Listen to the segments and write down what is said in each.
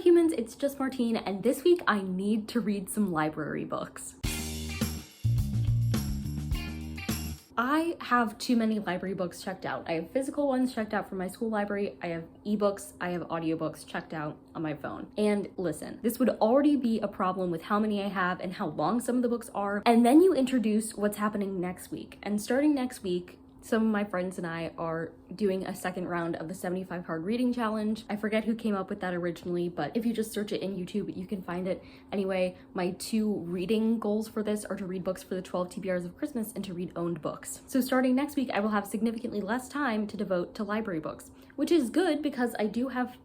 humans, it's just Martine, and this week I need to read some library books. I have too many library books checked out. I have physical ones checked out from my school library, I have ebooks, I have audiobooks checked out on my phone. And listen, this would already be a problem with how many I have and how long some of the books are. And then you introduce what's happening next week. And starting next week, some of my friends and I are doing a second round of the 75 hard reading challenge. I forget who came up with that originally, but if you just search it in YouTube, you can find it. Anyway, my 2 reading goals for this are to read books for the 12 TBRs of Christmas and to read owned books. So starting next week, I will have significantly less time to devote to library books, which is good because I do have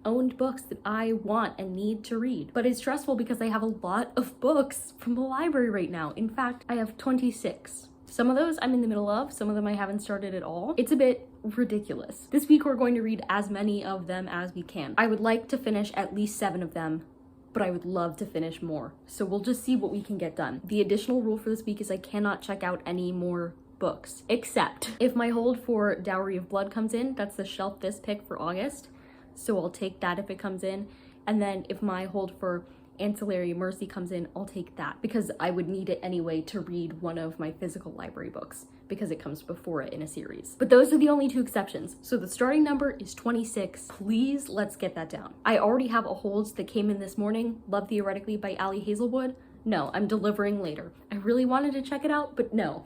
owned books that I want and need to read. But it's stressful because I have a lot of books from the library right now. In fact, I have 26. Some of those I'm in the middle of, some of them I haven't started at all. It's a bit ridiculous. This week we're going to read as many of them as we can. I would like to finish at least 7 of them, but I would love to finish more. So we'll just see what we can get done. The additional rule for this week is I cannot check out any more books, except if my hold for Dowry of Blood comes in. That's the shelf this pick for August, so I'll take that if it comes in. And then if my hold for Ancillary Mercy comes in, I'll take that because I would need it anyway to read one of my physical library books because it comes before it in a series. But those are the only 2 exceptions. So the starting number is 26. Please, let's get that down. I already have a holds that came in this morning, Love Theoretically by Ali Hazelwood. No, I'm delivering later. I really wanted to check it out, but no.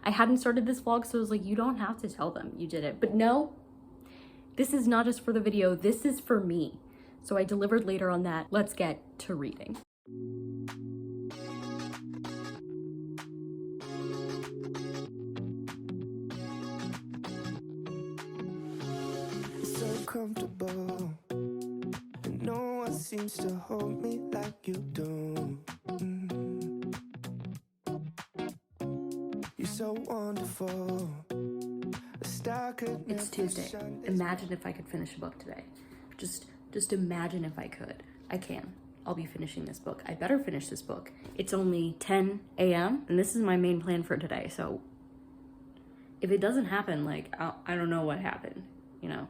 I hadn't started this vlog, so I was like, you don't have to tell them you did it. But no, this is not just for the video, this is for me. So I delivered later on that. Let's get to reading. It's so comfortable, and no one seems to hold me like you do. You're so wonderful. A star could It's never Tuesday. shine as Imagine if I could finish a book today. Just imagine if I could. I can. I'll be finishing this book. I better finish this book. It's only 10 a.m. and this is my main plan for today. So if it doesn't happen, like, I don't know what happened, you know?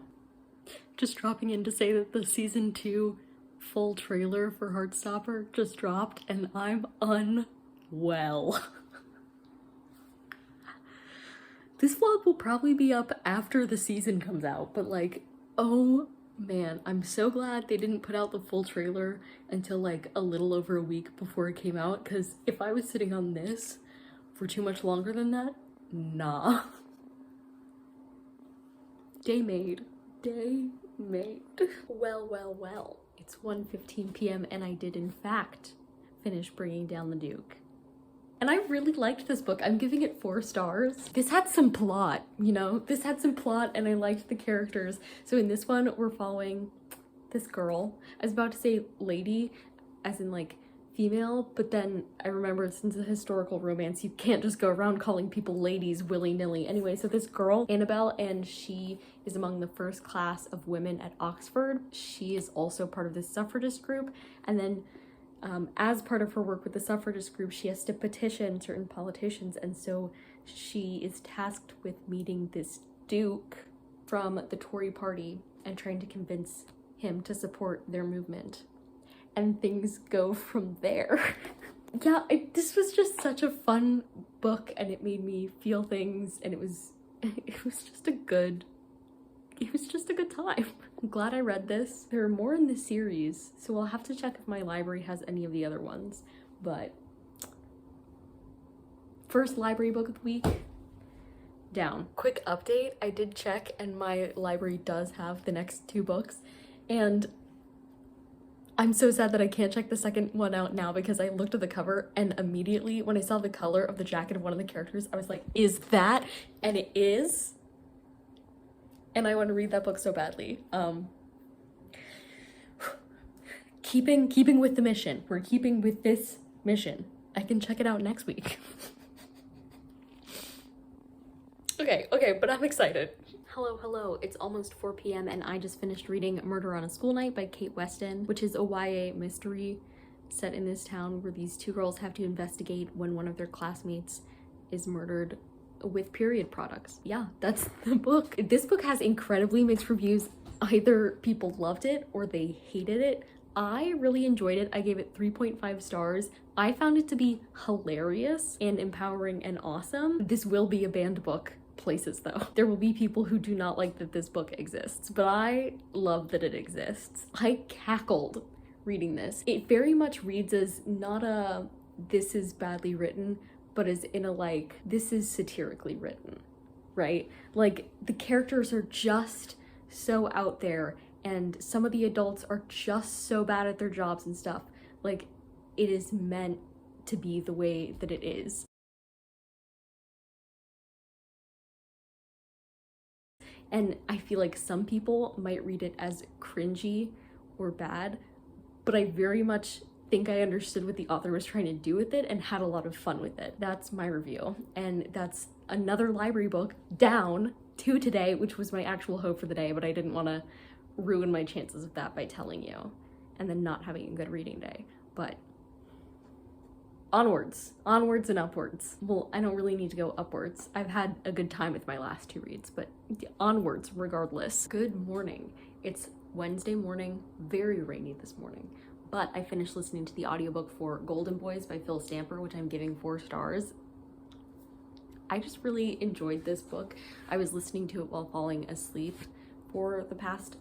Just dropping in to say that the season 2 full trailer for Heartstopper just dropped and I'm unwell. This vlog will probably be up after the season comes out, but like, oh man, I'm so glad they didn't put out the full trailer until like a little over a week before it came out, because if I was sitting on this for too much longer than that, nah. Day made. Well. It's 1:15 p.m. and I did in fact finish Bringing Down the Duke. And I really liked this book. I'm giving it 4 stars. This had some plot, you know? This had some plot and I liked the characters. So in this one, we're following this girl. I was about to say lady, as in like female, but then I remembered since it's a historical romance, you can't just go around calling people ladies willy-nilly. Anyway, so this girl, Annabelle, and she is among the first class of women at Oxford. She is also part of this suffragist group. And then as part of her work with the suffragist group, she has to petition certain politicians, and so she is tasked with meeting this duke from the Tory party and trying to convince him to support their movement. And things go from there. Yeah, this was just such a fun book and it made me feel things, and it was just a good time. I'm glad I read this. There are more in this series, so I'll have to check if my library has any of the other ones. But first library book of the week, down. Quick update, I did check and my library does have the next 2 books, and I'm so sad that I can't check the second one out now because I looked at the cover and immediately when I saw the color of the jacket of one of the characters, I was like, is that? And it is. And I want to read that book so badly. Keeping with the mission. We're keeping with this mission. I can check it out next week. Okay, but I'm excited. Hello, it's almost 4 p.m. and I just finished reading Murder on a School Night by Kate Weston, which is a YA mystery set in this town where these 2 girls have to investigate when one of their classmates is murdered with period products. Yeah, that's the book. This book has incredibly mixed reviews. Either people loved it or they hated it. I really enjoyed it. I gave it 3.5 stars. I found it to be hilarious and empowering and awesome. This will be a banned book places though. There will be people who do not like that this book exists, but I love that it exists. I cackled reading this. It very much reads as not a this is badly written, but as in a like this is satirically written, right? Like the characters are just so out there and some of the adults are just so bad at their jobs and stuff. Like it is meant to be the way that it is. And I feel like some people might read it as cringy or bad, but I very much think I understood what the author was trying to do with it and had a lot of fun with it. That's my review. And that's another library book down to today, which was my actual hope for the day, but I didn't want to ruin my chances of that by telling you and then not having a good reading day. But onwards and upwards. Well, I don't really need to go upwards. I've had a good time with my last two reads, but onwards regardless. Good morning. It's Wednesday morning, very rainy this morning, but I finished listening to the audiobook for Golden Boys by Phil Stamper, which I'm giving 4 stars. I just really enjoyed this book. I was listening to it while falling asleep for the past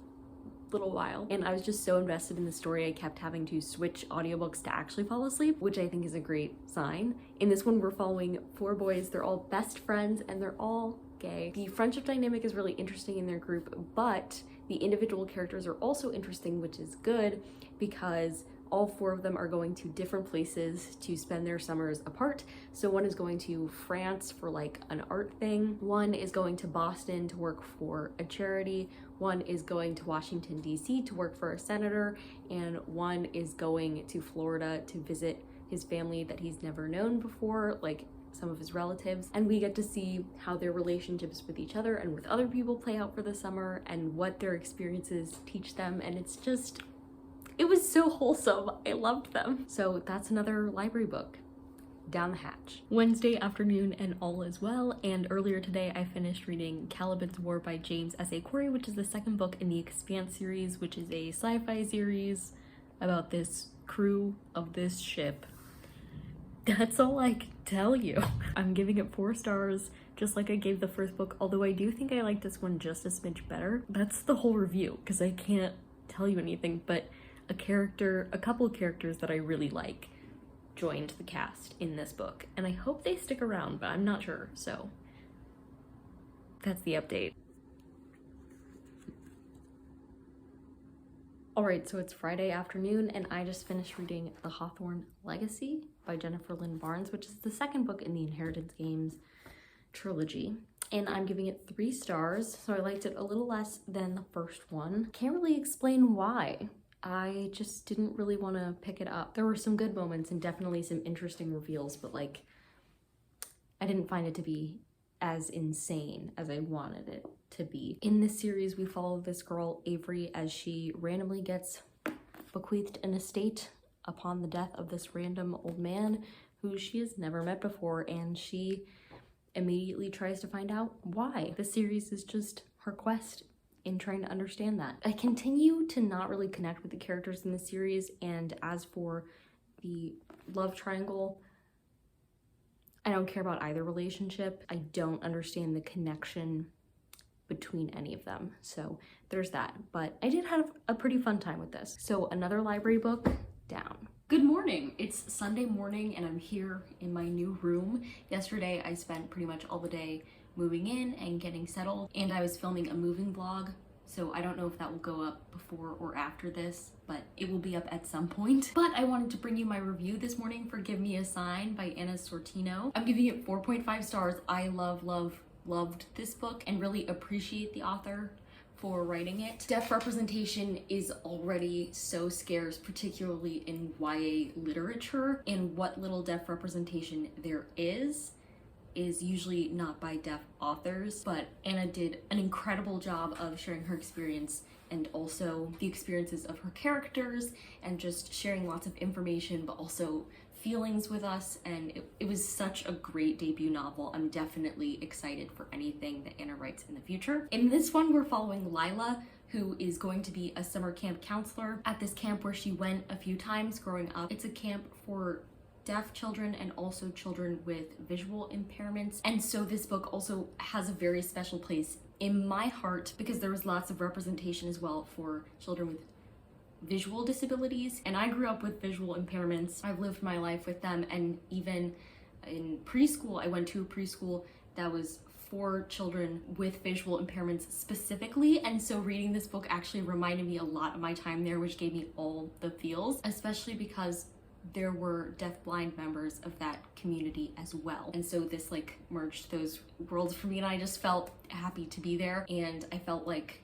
little while, and I was just so invested in the story I kept having to switch audiobooks to actually fall asleep, which I think is a great sign. In this one we're following 4 boys. They're all best friends and they're all gay. The friendship dynamic is really interesting in their group, but the individual characters are also interesting, which is good because all 4 of them are going to different places to spend their summers apart. So one is going to France for like an art thing, one is going to Boston to work for a charity, one is going to Washington DC to work for a senator, and one is going to Florida to visit his family that he's never known before, like some of his relatives. And we get to see how their relationships with each other and with other people play out for the summer and what their experiences teach them. And it's just, it was so wholesome. I loved them. So that's another library book down the hatch. Wednesday afternoon and all is well, and earlier today I finished reading Caliban's War by James S.A. Corey, which is the second book in the Expanse series, which is a sci-fi series about this crew of this ship. That's all I can tell you. I'm giving it 4 stars, just like I gave the first book, although I do think I like this one just a smidge better. That's the whole review, because I can't tell you anything, but a couple characters that I really like joined the cast in this book, and I hope they stick around, but I'm not sure, so that's the update. Alright, so it's Friday afternoon, and I just finished reading The Hawthorne Legacy by Jennifer Lynn Barnes, which is the second book in the Inheritance Games trilogy, and I'm giving it 3 stars, so I liked it a little less than the first one. Can't really explain why. I just didn't really want to pick it up. There were some good moments and definitely some interesting reveals, but like, I didn't find it to be as insane as I wanted it to be. In this series, we follow this girl, Avery, as she randomly gets bequeathed an estate upon the death of this random old man who she has never met before, and she immediately tries to find out why. The series is just her quest in trying to understand that. I continue to not really connect with the characters in the series, and as for the love triangle, I don't care about either relationship. I don't understand the connection between any of them, so there's that. But I did have a pretty fun time with this. So another library book down. Good morning. It's Sunday morning and I'm here in my new room. Yesterday I spent pretty much all the day moving in and getting settled, and I was filming a moving vlog, so I don't know if that will go up before or after this, but it will be up at some point. But I wanted to bring you my review this morning for Give Me a Sign by Anna Sortino. I'm giving it 4.5 stars. I loved this book and really appreciate the author for writing it. Deaf representation is already so scarce, particularly in YA literature, and what little deaf representation there is usually not by deaf authors, but Anna did an incredible job of sharing her experience and also the experiences of her characters and just sharing lots of information, but also feelings with us, and it was such a great debut novel. I'm definitely excited for anything that Anna writes in the future. In this one, we're following Lila, who is going to be a summer camp counselor at this camp where she went a few times growing up. It's a camp for deaf children and also children with visual impairments. And so this book also has a very special place in my heart because there was lots of representation as well for children with visual disabilities. And I grew up with visual impairments. I've lived my life with them, and even in preschool, I went to a preschool that was for children with visual impairments specifically. And so reading this book actually reminded me a lot of my time there, which gave me all the feels, especially because there were deafblind members of that community as well. And so this like merged those worlds for me, and I just felt happy to be there. And I felt like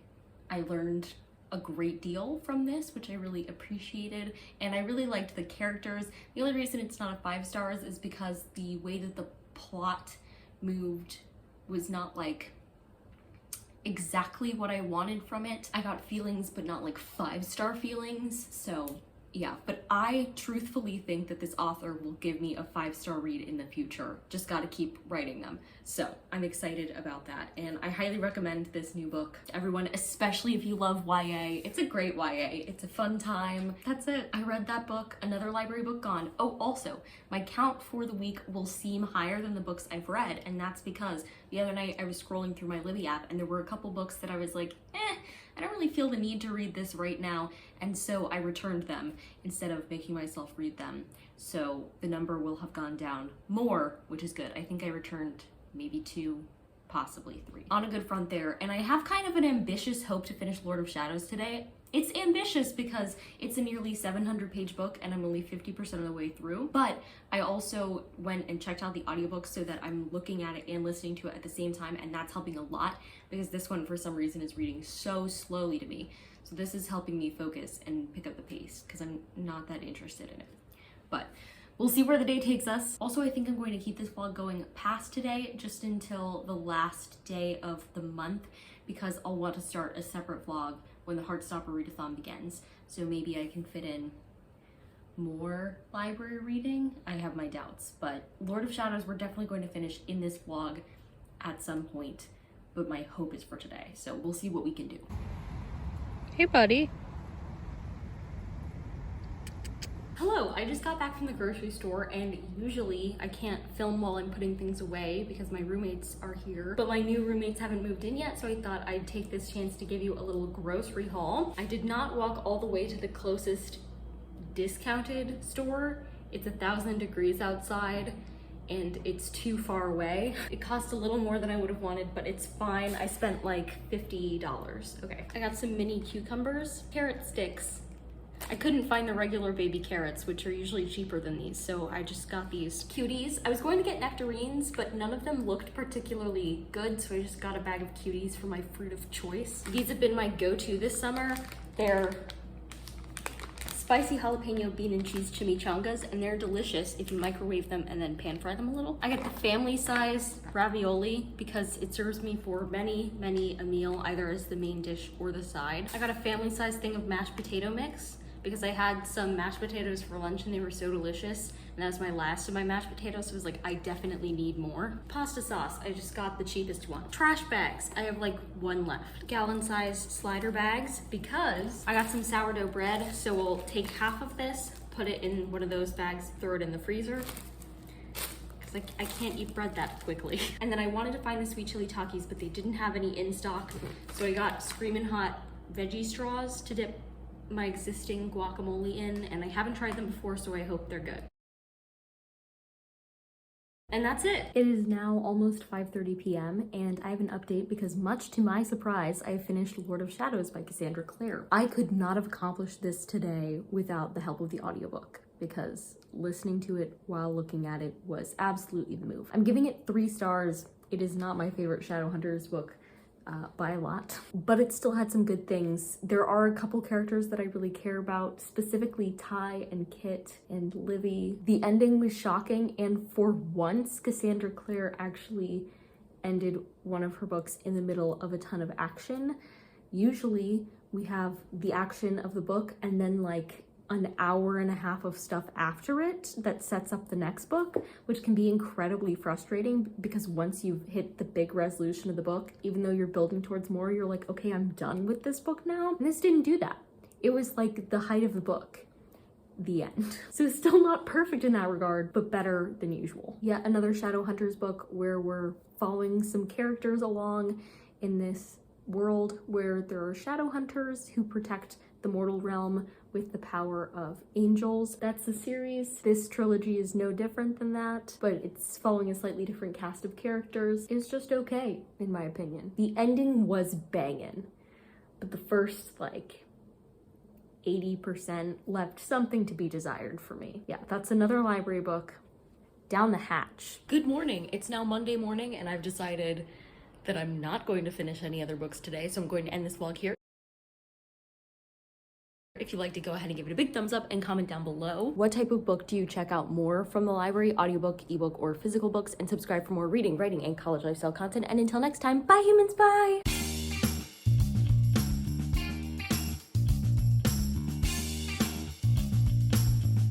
I learned a great deal from this, which I really appreciated. And I really liked the characters. The only reason it's not a 5 stars is because the way that the plot moved was not like exactly what I wanted from it. I got feelings, but not like 5-star feelings. So yeah, but I truthfully think that this author will give me a 5-star read in the future. Just gotta keep writing them. So I'm excited about that. And I highly recommend this new book to everyone, especially if you love YA. It's a great YA. It's a fun time. That's it. I read that book. Another library book gone. Oh, also, my count for the week will seem higher than the books I've read. And that's because the other night I was scrolling through my Libby app and there were a couple books that I was like, I don't really feel the need to read this right now, and so I returned them instead of making myself read them. So the number will have gone down more, which is good. I think I returned maybe 2, possibly 3. On a good front there, and I have kind of an ambitious hope to finish Lord of Shadows today. It's ambitious because it's a nearly 700-page book and I'm only 50% of the way through, but I also went and checked out the audiobooks so that I'm looking at it and listening to it at the same time, and that's helping a lot because this one for some reason is reading so slowly to me. So this is helping me focus and pick up the pace because I'm not that interested in it. But we'll see where the day takes us. Also, I think I'm going to keep this vlog going past today just until the last day of the month because I'll want to start a separate vlog when the Heartstopper readathon begins. So maybe I can fit in more library reading. I have my doubts, but Lord of Shadows we're definitely going to finish in this vlog at some point, but my hope is for today. So we'll see what we can do. Hey, buddy. Hello, I just got back from the grocery store, and usually I can't film while I'm putting things away because my roommates are here, but my new roommates haven't moved in yet, so I thought I'd take this chance to give you a little grocery haul. I did not walk all the way to the closest discounted store. It's 1,000 degrees outside and it's too far away. It cost a little more than I would have wanted, but it's fine. I spent like $50. Okay, I got some mini cucumbers, carrot sticks. I couldn't find the regular baby carrots, which are usually cheaper than these, so I just got these cuties. I was going to get nectarines, but none of them looked particularly good, so I just got a bag of cuties for my fruit of choice. These have been my go-to this summer. They're spicy jalapeno bean and cheese chimichangas, and they're delicious if you microwave them and then pan fry them a little. I got the family size ravioli because it serves me for many a meal, either as the main dish or the side. I got a family size thing of mashed potato mix because I had some mashed potatoes for lunch and they were so delicious, and that was my last of my mashed potatoes, so I was like, I definitely need more. Pasta sauce, I just got the cheapest one. Trash bags, I have like 1 left. Gallon size slider bags because I got some sourdough bread, so we'll take half of this, put it in one of those bags, throw it in the freezer, because I can't eat bread that quickly. And then I wanted to find the sweet chili Takis, but they didn't have any in stock, so I got Screamin' Hot veggie straws to dip my existing guacamole in, and I haven't tried them before, so I hope they're good. And that's it. It is now almost 5:30 p.m. and I have an update because, much to my surprise, I finished Lord of Shadows by Cassandra Clare. I could not have accomplished this today without the help of the audiobook because listening to it while looking at it was absolutely the move. I'm giving it 3 stars. It is not my favorite Shadowhunters book by a lot, but it still had some good things. There are a couple characters that I really care about, specifically Ty and Kit and Livy. The ending was shocking, and for once, Cassandra Clare actually ended one of her books in the middle of a ton of action. Usually we have the action of the book and then like an hour and a half of stuff after it that sets up the next book, which can be incredibly frustrating because once you've hit the big resolution of the book, even though you're building towards more, you're like, okay, I'm done with this book now. And this didn't do that. It was like the height of the book. The end. So it's still not perfect in that regard, but better than usual. Yet another Shadowhunters book where we're following some characters along in this world where there are Shadowhunters who protect the mortal realm with the power of angels. That's the series. This trilogy is no different than that, but it's following a slightly different cast of characters. It's just okay, in my opinion. The ending was bangin', but the first, 80% left something to be desired for me. Yeah, that's another library book down the hatch. Good morning. It's now Monday morning and I've decided that I'm not going to finish any other books today, so I'm going to end this vlog here. If you'd like to go ahead and give it a big thumbs up and comment down below. What type of book do you check out more from the library? Audiobook, ebook, or physical books? And subscribe for more reading, writing, and college lifestyle content. And until next time, bye humans, bye!